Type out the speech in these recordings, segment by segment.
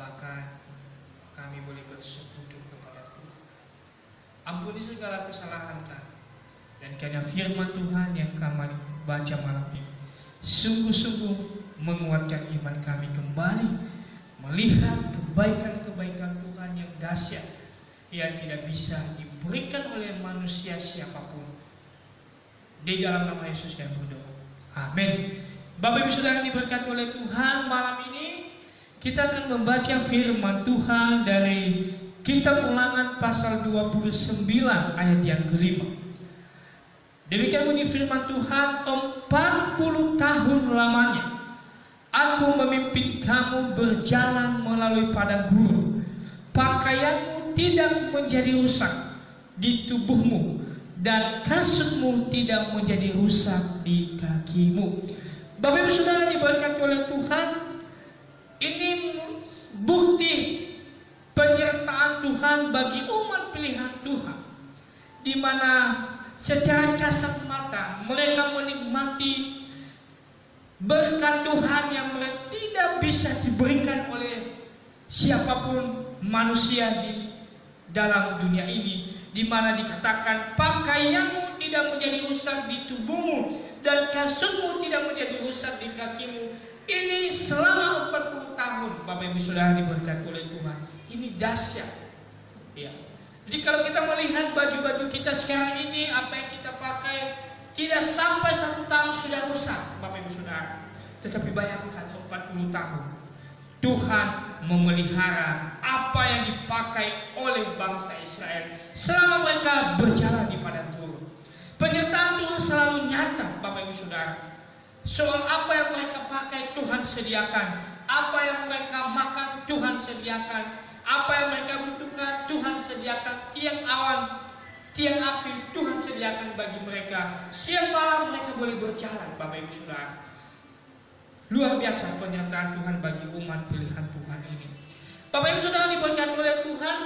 bahkan kami boleh bersekutu kepada Tuhan. Ampuni segala kesalahan kami, dan karena firman Tuhan yang kami baca malam ini sungguh-sungguh menguatkan iman kami kembali melihat kebaikan-kebaikan Tuhan yang dahsyat yang tidak bisa diberikan oleh manusia siapapun. Di dalam nama Yesus kami berdoa. Amin. Bapak Ibu Saudara diberkati oleh Tuhan, malam ini kita akan membaca firman Tuhan dari Kitab Ulangan pasal 29 ayat yang kelima. Demikian bunyi firman Tuhan, 40 tahun lamanya aku memimpin kamu berjalan melalui padang gurun. Pakaianmu tidak menjadi rusak di tubuhmu, dan kasutmu tidak menjadi rusak di kakimu. Bapak Ibu Saudara diberkati oleh Tuhan, ini bukti penyertaan Tuhan bagi umat pilihan Tuhan, di mana secara kasat mata mereka menikmati berkat Tuhan yang mereka tidak bisa diberikan oleh siapapun manusia di dalam dunia ini, di mana dikatakan pakaianmu tidak menjadi rusak di tubuhmu dan kasutmu tidak menjadi rusak di kakimu. Ini selama 40 tahun Bapak Ibu Saudara diberkati oleh Tuhan. Ini dahsyat. Ya. Jadi kalau kita melihat baju-baju kita sekarang ini, apa yang kita pakai tidak sampai 1 tahun sudah rusak Bapak Ibu Saudara. Tetapi bayangkan 40 tahun Tuhan memelihara apa yang dipakai oleh bangsa Israel selama mereka berjalan di padang gurun. Penyertaan Tuhan selalu nyata Bapak Ibu Saudara. Soal apa yang mereka pakai Tuhan sediakan, apa yang mereka makan Tuhan sediakan, apa yang mereka butuhkan Tuhan sediakan. Tiang awan, tiang api Tuhan sediakan bagi mereka. Siang malam mereka boleh berjalan Bapak Ibu Saudara. Luar biasa penyertaan Tuhan bagi umat pilihan Tuhan ini. Bapak Ibu Saudara diberkati oleh Tuhan,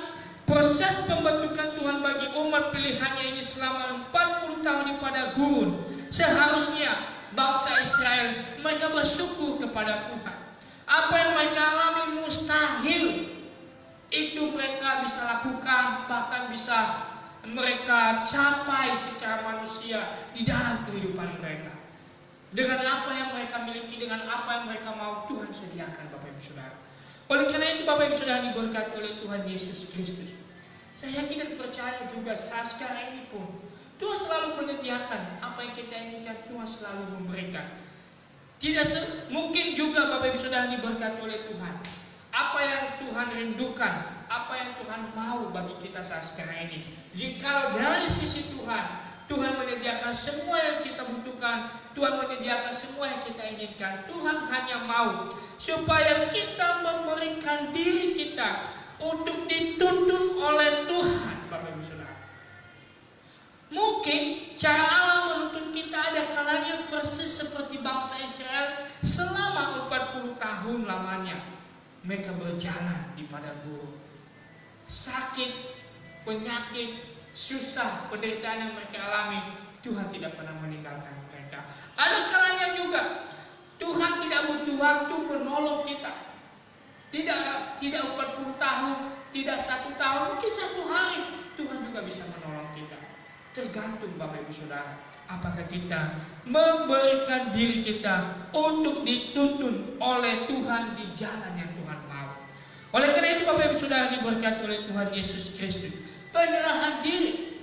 proses pembentukan Tuhan bagi umat pilihannya ini selama 40 tahun di padang gurun. Seharusnya bangsa Israel mereka bersyukur kepada Tuhan. Apa yang mereka alami mustahil itu mereka bisa lakukan, bahkan bisa mereka capai secara manusia di dalam kehidupan mereka. Dengan apa yang mereka miliki, dengan apa yang mereka mau, Tuhan sediakan Bapak Ibu Saudara. Oleh karena itu Bapak Ibu Saudara diberkati oleh Tuhan Yesus Kristus. Saya yakin dan percaya juga saat sekarang ini pun Tuhan selalu menyediakan apa yang kita inginkan. Tuhan selalu memberikan. Tidak mungkin juga Bapak Ibu Saudara diberkati oleh Tuhan. Apa yang Tuhan rindukan, apa yang Tuhan mau bagi kita saat sekarang ini. Jika dari sisi Tuhan, Tuhan menyediakan semua yang kita butuhkan, Tuhan menyediakan semua yang kita inginkan. Tuhan hanya mau supaya kita memberikan diri kita untuk dituntun oleh Tuhan Bapak Ibu Saudara. Mungkin cara Allah menuntun kita ada kalanya persis seperti bangsa Israel selama 40 tahun lamanya mereka berjalan di padang gurun. Sakit, penyakit, susah, penderitaan yang mereka alami, Tuhan tidak pernah meninggalkan mereka. Ada kalanya juga Tuhan tidak butuh waktu menolong kita. Tidak 40 tahun, tidak 1 tahun, mungkin 1 hari Tuhan juga bisa menolong kita. Tergantung Bapak Ibu Saudara, apakah kita memberikan diri kita untuk dituntun oleh Tuhan di jalan yang Tuhan mau. Oleh karena itu Bapak Ibu Saudara diberkati oleh Tuhan Yesus Kristus, penyerahan diri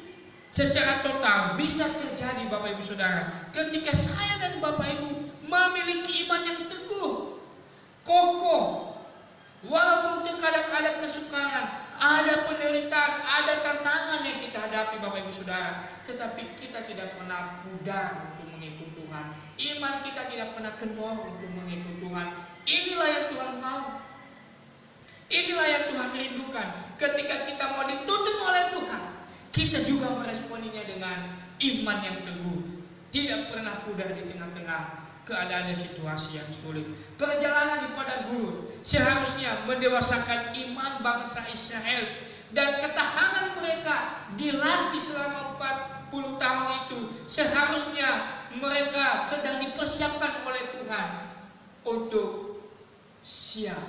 secara total bisa terjadi Bapak Ibu Saudara ketika saya dan Bapak Ibu memiliki iman yang teguh, kokoh, walaupun terkadang ada kesukaran, ada penderitaan, ada tantangan yang kita hadapi Bapak Ibu Saudara, tetapi kita tidak pernah pudar untuk mengikut Tuhan. Iman kita tidak pernah kendor untuk mengikut Tuhan. Inilah yang Tuhan mau. Inilah yang Tuhan rindukan. Ketika kita mau dituntun oleh Tuhan, kita juga meresponinya dengan iman yang teguh, tidak pernah pudar di tengah-tengah keadaan dan situasi yang sulit. Perjalanan di padang gurun seharusnya mendewasakan iman bangsa Israel, dan ketahanan mereka dilatih selama 40 tahun itu seharusnya mereka sedang dipersiapkan oleh Tuhan untuk siap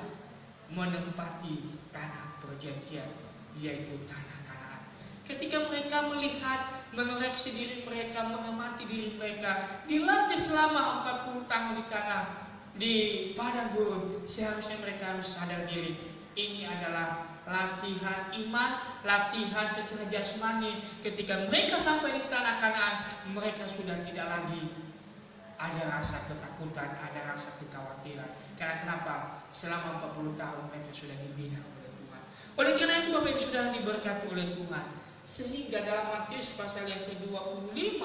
menempati tanah perjanjian, yaitu tanah Kanaan. Ketika mereka melihat, mengoreksi diri mereka, mengamati diri mereka, dilatih selama 40 tahun di tanah, di padang gurun, seharusnya mereka harus sadar diri. Ini adalah latihan iman, latihan secara jasmani. Ketika mereka sampai di tanah Kanaan, mereka sudah tidak lagi ada rasa ketakutan, ada rasa kekhawatiran. Karena kenapa? Selama 40 tahun mereka sudah dibina oleh Tuhan. Oleh karena itu Bapak Ibu sudah diberkati oleh Tuhan. Sehingga dalam Matius pasal yang ke-25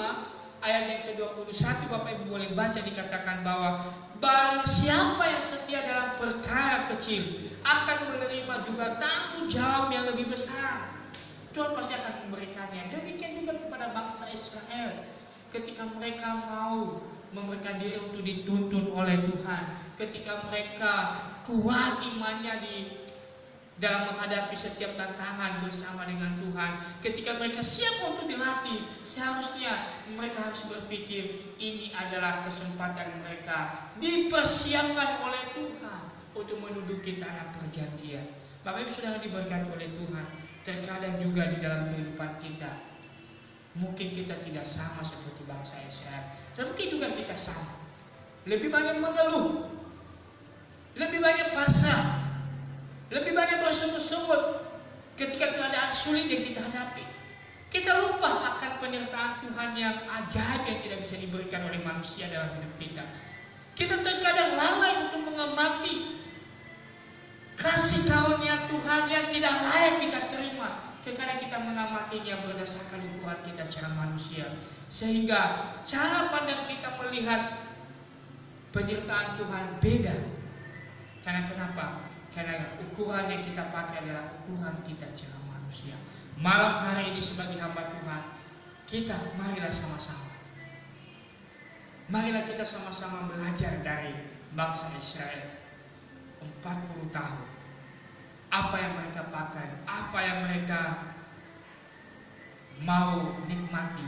ayat yang ke-21 Bapak Ibu boleh baca, dikatakan bahwa barang siapa yang setia dalam perkara kecil akan menerima juga tanggung jawab yang lebih besar. Tuhan pasti akan memberikannya. Demikian juga kepada bangsa Israel. Ketika mereka mau memberikan diri untuk dituntun oleh Tuhan, ketika mereka kuat imannya dalam menghadapi setiap tantangan bersama dengan Tuhan, ketika mereka siap untuk dilatih, seharusnya mereka harus berpikir ini adalah kesempatan mereka dipersiapkan oleh Tuhan untuk menduduki tanah perjanjian. Bapak Ibu sudah diberkati oleh Tuhan. Terkadang juga di dalam kehidupan kita, mungkin kita tidak sama seperti bangsa Israel, dan mungkin juga kita sama. Lebih banyak mengeluh, lebih banyak pasrah, lebih banyak bersungut-sungut ketika keadaan sulit yang kita hadapi. Kita lupa akan penyertaan Tuhan yang ajaib yang tidak bisa diberikan oleh manusia dalam hidup kita. Kita terkadang lalai untuk mengamati kasih karunia Tuhan yang tidak layak kita terima. Terkadang kita mengamatinya berdasarkan ukuran kita secara manusia, sehingga cara pandang kita melihat penyertaan Tuhan beda. Karena kenapa? Karena ukuran yang kita pakai adalah ukuran kita secara manusia. Malam hari ini sebagai hamba Tuhan, marilah sama-sama. Marilah kita sama-sama belajar dari bangsa Israel. 40 tahun. Apa yang mereka pakai, apa yang mereka mau nikmati,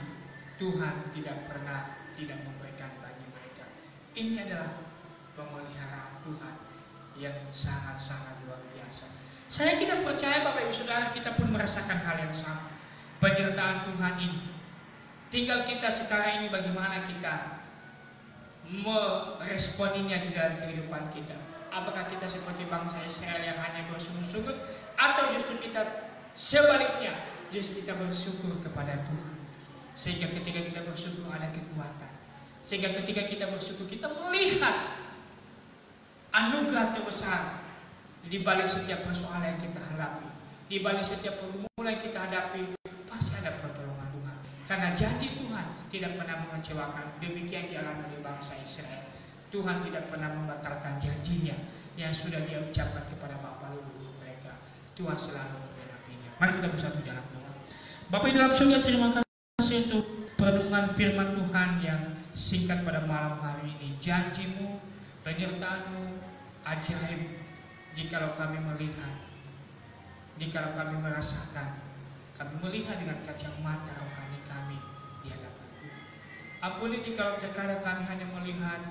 Tuhan tidak pernah tidak memberikan bagi mereka. Ini adalah pemeliharaan Tuhan yang sangat-sangat luar biasa. Saya tidak percaya Bapak Ibu Saudara kita pun merasakan hal yang sama. Penyertaan Tuhan ini. Tinggal kita sekarang ini bagaimana kita meresponinya di dalam kehidupan kita. Apakah kita seperti bangsa Israel yang hanya bersungut-sungut, atau justru kita sebaliknya, justru kita bersyukur kepada Tuhan. Sehingga ketika kita bersyukur ada kekuatan. Sehingga ketika kita bersyukur kita melihat anugerah terbesar di balik setiap persoalan yang kita hadapi, di balik setiap pergumulan yang kita hadapi, pasti ada pertolongan Tuhan. Karena janji Tuhan tidak pernah mengecewakan. Demikian dialami oleh bangsa Israel. Tuhan tidak pernah membatalkan janjinya yang sudah Dia ucapkan kepada bapa leluhur mereka. Tuhan selalu menggenapinya. Mari kita bersatu dalam doa. Bapa di dalam surga, terima kasih untuk perenungan firman Tuhan yang singkat pada malam hari ini. Janji-Mu, penyertaan-Mu ajaib jikalau kami melihat, jikalau kami merasakan, kami melihat dengan kacamata rohani kami di hadapan Tuhan. Ampuni jikalau terkadang kami hanya melihat